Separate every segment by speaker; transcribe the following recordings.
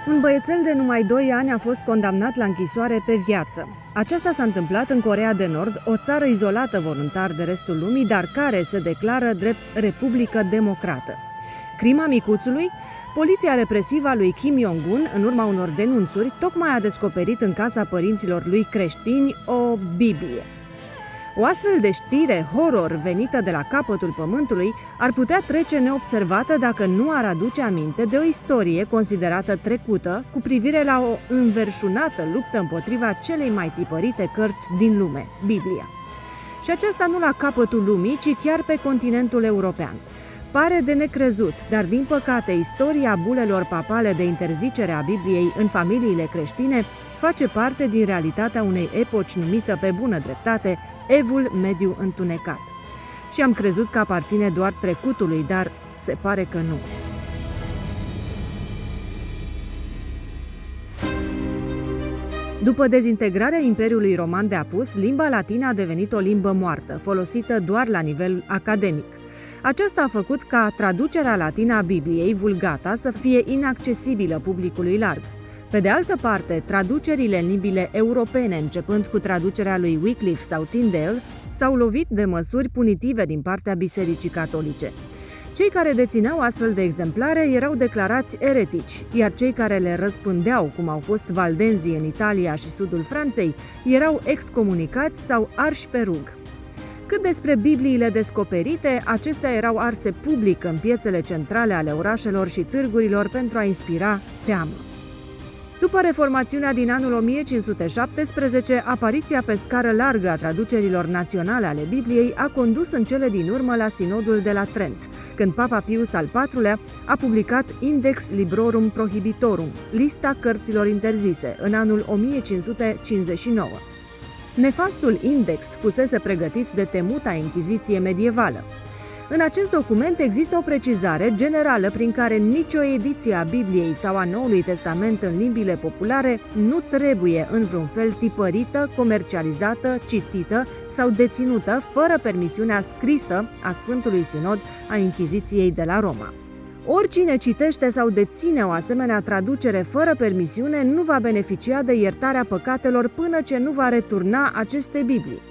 Speaker 1: Un băiețel de numai 2 ani a fost condamnat la închisoare pe viață. Aceasta s-a întâmplat în Coreea de Nord, o țară izolată voluntar de restul lumii, dar care se declară drept Republică Democrată. Crima micuțului? Poliția represivă a lui Kim Jong-un, în urma unor denunțuri, tocmai a descoperit în casa părinților lui creștini o Biblie. O astfel de știre horror venită de la capătul pământului ar putea trece neobservată dacă nu ar aduce aminte de o istorie considerată trecută cu privire la o înverșunată luptă împotriva celei mai tipărite cărți din lume, Biblia. Și aceasta nu la capătul lumii, ci chiar pe continentul european. Pare de necrezut, dar din păcate istoria bulelor papale de interzicere a Bibliei în familiile creștine face parte din realitatea unei epoci numită pe bună dreptate Evul Mediu Întunecat. Și am crezut că aparține doar trecutului, dar se pare că nu. După dezintegrarea Imperiului Roman de apus, limba latină a devenit o limbă moartă, folosită doar la nivel academic. Aceasta a făcut ca traducerea latină a Bibliei, Vulgata, să fie inaccesibilă publicului larg. Pe de altă parte, traducerile în limbile europene, începând cu traducerea lui Wycliffe sau Tyndale, s-au lovit de măsuri punitive din partea Bisericii Catolice. Cei care dețineau astfel de exemplare erau declarați eretici, iar cei care le răspândeau, cum au fost valdenzii în Italia și sudul Franței, erau excomunicați sau arși pe rug. Cât despre Bibliile descoperite, acestea erau arse public în piețele centrale ale orașelor și târgurilor pentru a inspira teamă. După reformațiunea din anul 1517, apariția pe scară largă a traducerilor naționale ale Bibliei a condus în cele din urmă la Sinodul de la Trent, când Papa Pius al IV-lea a publicat Index Librorum Prohibitorum, lista cărților interzise, în anul 1559. Nefastul index fusese pregătit de temuta Inchiziție medievală. În acest document există o precizare generală prin care nicio ediție a Bibliei sau a Noului Testament în limbile populare nu trebuie în vreun fel tipărită, comercializată, citită sau deținută fără permisiunea scrisă a Sfântului Sinod a Inchiziției de la Roma. Oricine citește sau deține o asemenea traducere fără permisiune nu va beneficia de iertarea păcatelor până ce nu va returna aceste Biblii.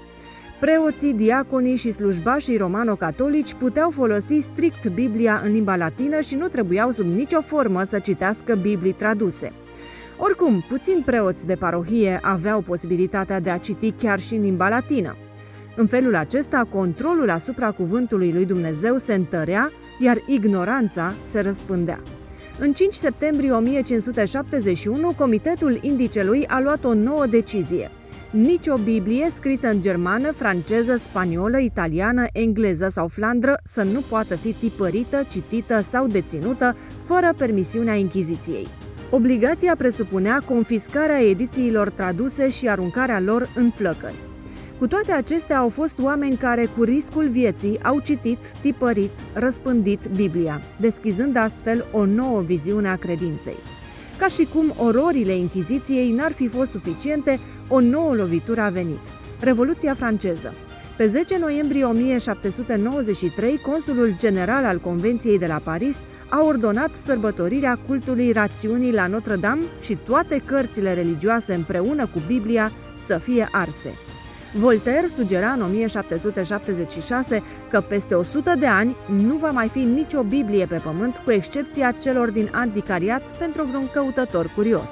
Speaker 1: Preoții, diaconii și slujbașii romano-catolici puteau folosi strict Biblia în limba latină și nu trebuiau sub nicio formă să citească Biblii traduse. Oricum, puțini preoți de parohie aveau posibilitatea de a citi chiar și în limba latină. În felul acesta, controlul asupra cuvântului lui Dumnezeu se întărea, iar ignoranța se răspândea. În 5 septembrie 1571, Comitetul Indicelui a luat o nouă decizie. Nicio Biblie scrisă în germană, franceză, spaniolă, italiană, engleză sau flandră să nu poată fi tipărită, citită sau deținută fără permisiunea Inchiziției. Obligația presupunea confiscarea edițiilor traduse și aruncarea lor în flăcări. Cu toate acestea, au fost oameni care, cu riscul vieții, au citit, tipărit, răspândit Biblia, deschizând astfel o nouă viziune a credinței. Ca și cum ororile Inchiziției n-ar fi fost suficiente, o nouă lovitură a venit: Revoluția franceză. Pe 10 noiembrie 1793, consulul general al Convenției de la Paris a ordonat sărbătorirea cultului rațiunii la Notre-Dame și toate cărțile religioase împreună cu Biblia să fie arse. Voltaire sugera în 1776 că peste 100 de ani nu va mai fi nicio Biblie pe pământ, cu excepția celor din anticariat pentru vreun căutător curios.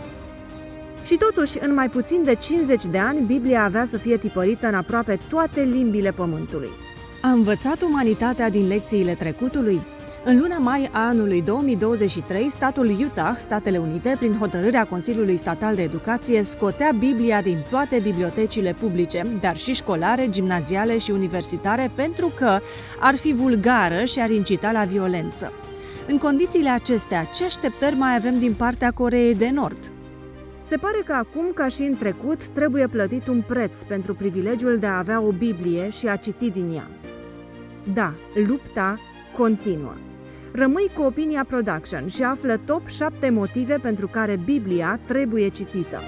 Speaker 1: Și totuși, în mai puțin de 50 de ani, Biblia avea să fie tipărită în aproape toate limbile pământului. A învățat umanitatea din lecțiile trecutului? În luna mai a anului 2023, statul Utah, Statele Unite, prin hotărârea Consiliului Statal de Educație, scotea Biblia din toate bibliotecile publice, dar și școlare, gimnaziale și universitare, pentru că ar fi vulgară și ar incita la violență. În condițiile acestea, ce așteptări mai avem din partea Coreei de Nord? Se pare că acum, ca și în trecut, trebuie plătit un preț pentru privilegiul de a avea o Biblie și a citi din ea. Da, lupta continuă. Rămâi cu Opinia Production și află top 7 motive pentru care Biblia trebuie citită.